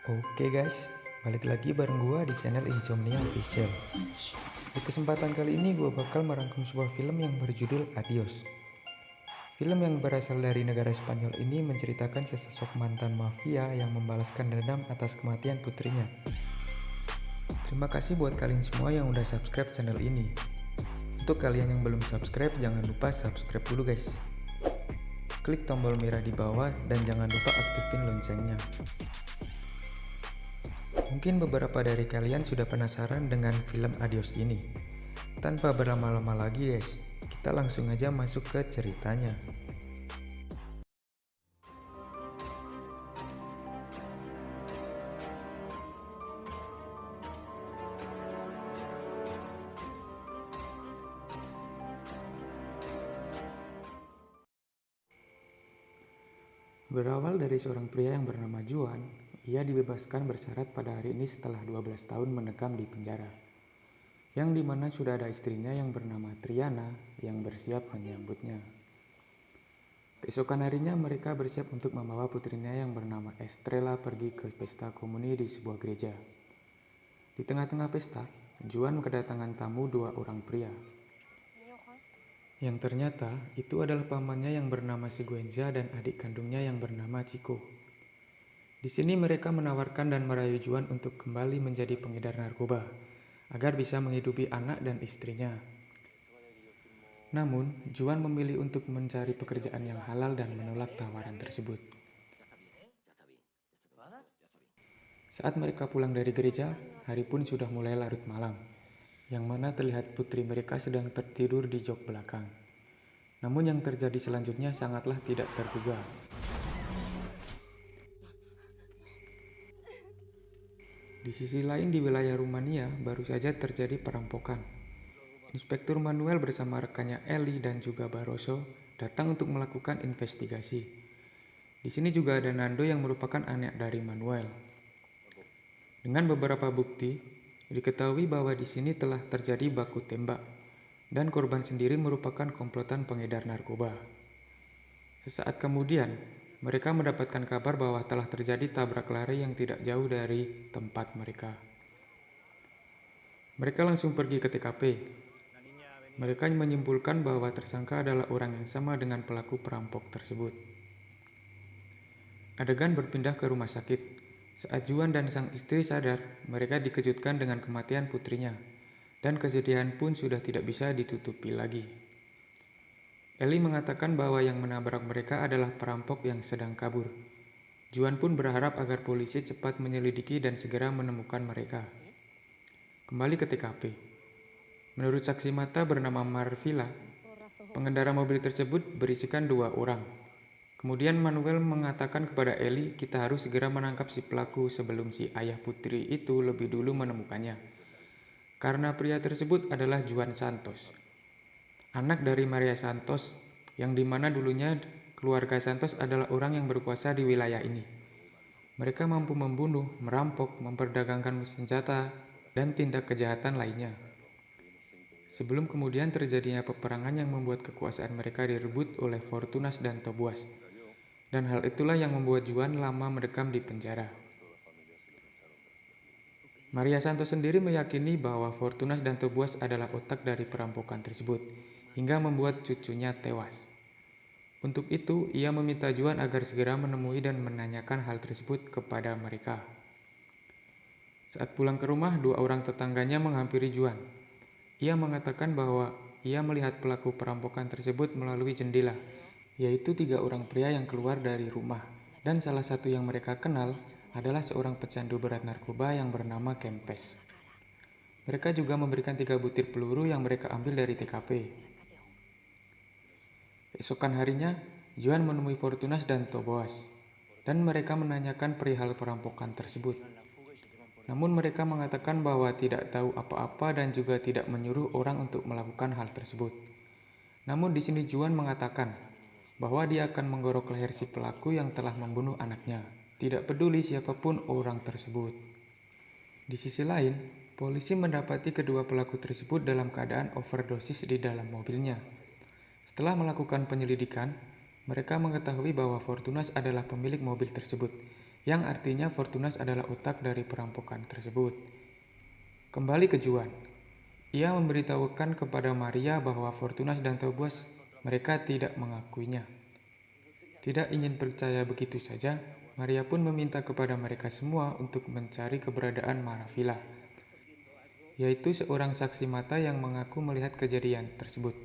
Oke guys, balik lagi bareng gua di channel Insomnia Official. Di kesempatan kali ini gua bakal merangkum sebuah film yang berjudul Adios. Film yang berasal dari negara Spanyol ini menceritakan sesosok mantan mafia yang membalaskan dendam atas kematian putrinya. Terima kasih buat kalian semua yang udah subscribe channel ini. Untuk kalian yang belum subscribe, jangan lupa subscribe dulu guys. Klik tombol merah di bawah dan jangan lupa aktifin loncengnya. Mungkin beberapa dari kalian sudah penasaran dengan film Adios ini. Tanpa berlama-lama lagi guys, kita langsung aja masuk ke ceritanya. Berawal dari seorang pria yang bernama Juan, ia dibebaskan bersyarat pada hari ini setelah 12 tahun mendekam di penjara. Yang dimana sudah ada istrinya yang bernama Triana yang bersiap menyambutnya. Keesokan harinya mereka bersiap untuk membawa putrinya yang bernama Estrella pergi ke pesta komuni di sebuah gereja. Di tengah-tengah pesta, Juan kedatangan tamu dua orang pria. Yang ternyata itu adalah pamannya yang bernama Siguenza dan adik kandungnya yang bernama Chico. Di sini mereka menawarkan dan merayu Juan untuk kembali menjadi pengedar narkoba, agar bisa menghidupi anak dan istrinya. Namun, Juan memilih untuk mencari pekerjaan yang halal dan menolak tawaran tersebut. Saat mereka pulang dari gereja, hari pun sudah mulai larut malam, yang mana terlihat putri mereka sedang tertidur di jok belakang. Namun yang terjadi selanjutnya sangatlah tidak terduga. Di sisi lain di wilayah Rumania baru saja terjadi perampokan. Inspektur Manuel bersama rekannya Eli dan juga Barroso datang untuk melakukan investigasi. Di sini juga ada Nando yang merupakan anak dari Manuel. Dengan beberapa bukti, diketahui bahwa di sini telah terjadi baku tembak dan korban sendiri merupakan komplotan pengedar narkoba. Sesaat kemudian, mereka mendapatkan kabar bahwa telah terjadi tabrak lari yang tidak jauh dari tempat mereka. Mereka langsung pergi ke TKP. Mereka menyimpulkan bahwa tersangka adalah orang yang sama dengan pelaku perampok tersebut. Adegan berpindah ke rumah sakit. Saat Juan dan sang istri sadar, mereka dikejutkan dengan kematian putrinya, dan kesedihan pun sudah tidak bisa ditutupi lagi. Eli mengatakan bahwa yang menabrak mereka adalah perampok yang sedang kabur. Juan pun berharap agar polisi cepat menyelidiki dan segera menemukan mereka. Kembali ke TKP. Menurut saksi mata bernama Marvila, pengendara mobil tersebut berisikan dua orang. Kemudian Manuel mengatakan kepada Eli, kita harus segera menangkap si pelaku sebelum si ayah putri itu lebih dulu menemukannya. Karena pria tersebut adalah Juan Santos, anak dari Maria Santos, yang dimana dulunya keluarga Santos adalah orang yang berkuasa di wilayah ini. Mereka mampu membunuh, merampok, memperdagangkan senjata, dan tindak kejahatan lainnya. Sebelum kemudian terjadinya peperangan yang membuat kekuasaan mereka direbut oleh Fortunas dan Tobuas. Dan hal itulah yang membuat Juan lama mendekam di penjara. Maria Santos sendiri meyakini bahwa Fortunas dan Tobuas adalah otak dari perampokan tersebut, hingga membuat cucunya tewas. Untuk itu, ia meminta Juan agar segera menemui dan menanyakan hal tersebut kepada mereka. Saat pulang ke rumah, dua orang tetangganya menghampiri Juan. Ia mengatakan bahwa ia melihat pelaku perampokan tersebut melalui jendela, yaitu tiga orang pria yang keluar dari rumah, dan salah satu yang mereka kenal adalah seorang pecandu berat narkoba yang bernama Kempes. Mereka juga memberikan 3 butir peluru yang mereka ambil dari TKP. Esokan harinya, Juan menemui Fortunas dan Toboas, dan mereka menanyakan perihal perampokan tersebut. Namun mereka mengatakan bahwa tidak tahu apa-apa dan juga tidak menyuruh orang untuk melakukan hal tersebut. Namun di sini Juan mengatakan bahwa dia akan menggorok leher si pelaku yang telah membunuh anaknya, tidak peduli siapapun orang tersebut. Di sisi lain, polisi mendapati kedua pelaku tersebut dalam keadaan overdosis di dalam mobilnya. Setelah melakukan penyelidikan, mereka mengetahui bahwa Fortunas adalah pemilik mobil tersebut, yang artinya Fortunas adalah otak dari perampokan tersebut. Kembali ke Juan. Ia memberitahukan kepada Maria bahwa Fortunas dan Tobias mereka tidak mengakuinya. Tidak ingin percaya begitu saja, Maria pun meminta kepada mereka semua untuk mencari keberadaan Maravilla, yaitu seorang saksi mata yang mengaku melihat kejadian tersebut.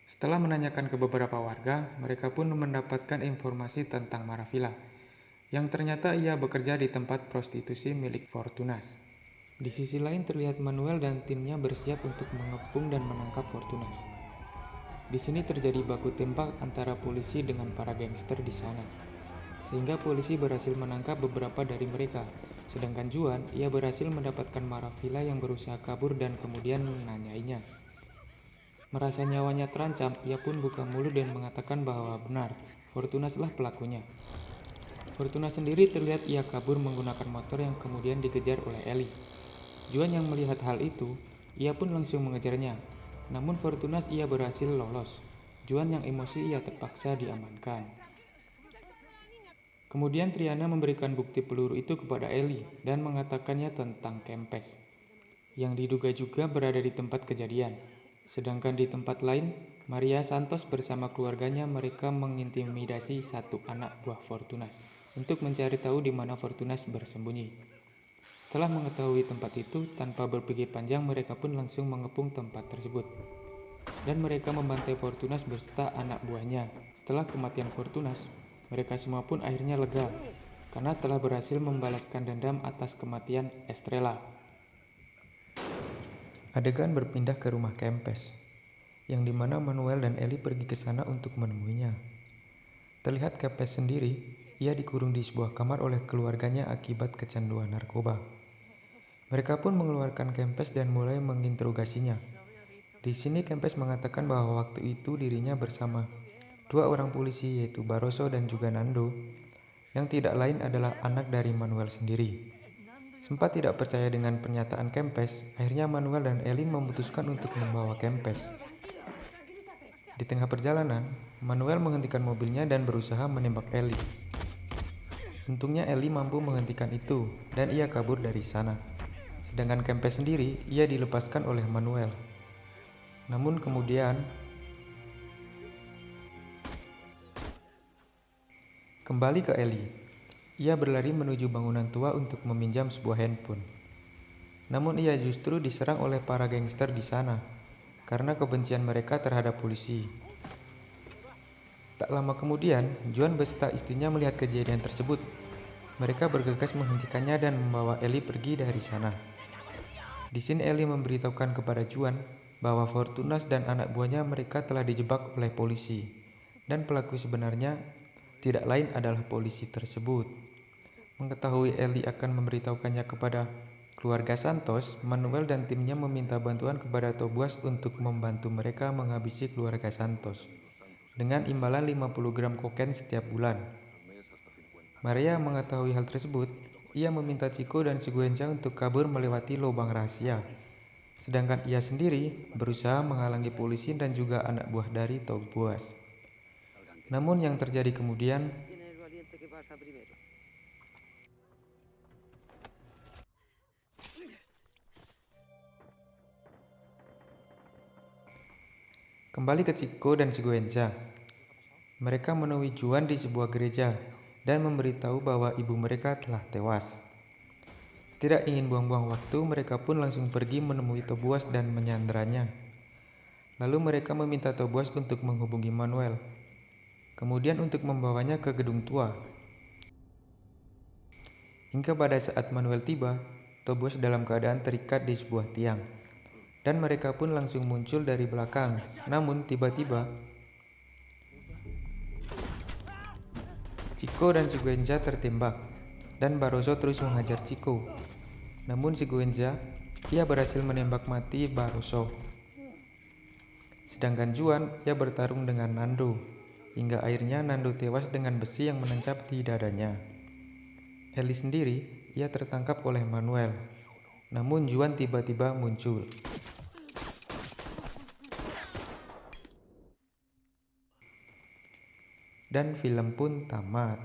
Setelah menanyakan ke beberapa warga, mereka pun mendapatkan informasi tentang Maravilla, yang ternyata ia bekerja di tempat prostitusi milik Fortunas. Di sisi lain terlihat Manuel dan timnya bersiap untuk mengepung dan menangkap Fortunas. Di sini terjadi baku tembak antara polisi dengan para gangster di sana, sehingga polisi berhasil menangkap beberapa dari mereka. Sedangkan Juan, ia berhasil mendapatkan Maravilla yang berusaha kabur dan kemudian menanyainya. Merasa nyawanya terancam, ia pun buka mulut dan mengatakan bahwa benar, Fortunaslah pelakunya. Fortunas sendiri terlihat ia kabur menggunakan motor yang kemudian dikejar oleh Ellie. Juan yang melihat hal itu, ia pun langsung mengejarnya. Namun Fortunas ia berhasil lolos. Juan yang emosi ia terpaksa diamankan. Kemudian Triana memberikan bukti peluru itu kepada Ellie dan mengatakannya tentang Kempes, yang diduga juga berada di tempat kejadian. Sedangkan di tempat lain, Maria Santos bersama keluarganya mereka mengintimidasi satu anak buah Fortunas untuk mencari tahu di mana Fortunas bersembunyi. Setelah mengetahui tempat itu, tanpa berpikir panjang mereka pun langsung mengepung tempat tersebut. Dan mereka membantai Fortunas beserta anak buahnya. Setelah kematian Fortunas, mereka semua pun akhirnya lega karena telah berhasil membalaskan dendam atas kematian Estrella. Adegan berpindah ke rumah Kempes, yang dimana Manuel dan Ellie pergi ke sana untuk menemuinya. Terlihat Kempes sendiri, ia dikurung di sebuah kamar oleh keluarganya akibat kecanduan narkoba. Mereka pun mengeluarkan Kempes dan mulai menginterogasinya. Di sini Kempes mengatakan bahwa waktu itu dirinya bersama dua orang polisi yaitu Barroso dan juga Nando, yang tidak lain adalah anak dari Manuel sendiri. Sempat tidak percaya dengan pernyataan Kempes, akhirnya Manuel dan Ellie memutuskan untuk membawa Kempes. Di tengah perjalanan, Manuel menghentikan mobilnya dan berusaha menembak Ellie. Untungnya Ellie mampu menghentikan itu dan ia kabur dari sana. Sedangkan Kempes sendiri, ia dilepaskan oleh Manuel. Namun kemudian, kembali ke Ellie. Ia berlari menuju bangunan tua untuk meminjam sebuah handphone. Namun ia justru diserang oleh para gangster di sana karena kebencian mereka terhadap polisi. Tak lama kemudian, Juan beserta istrinya melihat kejadian tersebut. Mereka bergegas menghentikannya dan membawa Ellie pergi dari sana. Di sini Ellie memberitahukan kepada Juan bahwa Fortunas dan anak buahnya mereka telah dijebak oleh polisi, dan pelaku sebenarnya tidak lain adalah polisi tersebut. Mengetahui Ellie akan memberitahukannya kepada keluarga Santos, Manuel dan timnya meminta bantuan kepada Tobias untuk membantu mereka menghabisi keluarga Santos dengan imbalan 50 gram kokain setiap bulan. Maria mengetahui hal tersebut, ia meminta Chico dan Siguenza untuk kabur melewati lubang rahasia. Sedangkan ia sendiri berusaha menghalangi polisi dan juga anak buah dari Tobias. Namun yang terjadi kemudian, kembali ke Chico dan Siguenza. Mereka menemui Juan di sebuah gereja dan memberitahu bahwa ibu mereka telah tewas. Tidak ingin buang-buang waktu, mereka pun langsung pergi menemui Tobias dan menyanderanya. Lalu mereka meminta Tobias untuk menghubungi Manuel, kemudian untuk membawanya ke gedung tua. Hingga pada saat Manuel tiba, Tobias dalam keadaan terikat di sebuah tiang. Dan mereka pun langsung muncul dari belakang. Namun tiba-tiba Chico dan Siguenza tertembak dan Barroso terus menghajar Chico. Namun Siguenza, ia berhasil menembak mati Barroso. Sedangkan Juan, ia bertarung dengan Nando hingga akhirnya Nando tewas dengan besi yang menancap di dadanya. Ellie sendiri, ia tertangkap oleh Manuel. Namun Juan tiba-tiba muncul. Dan film pun tamat.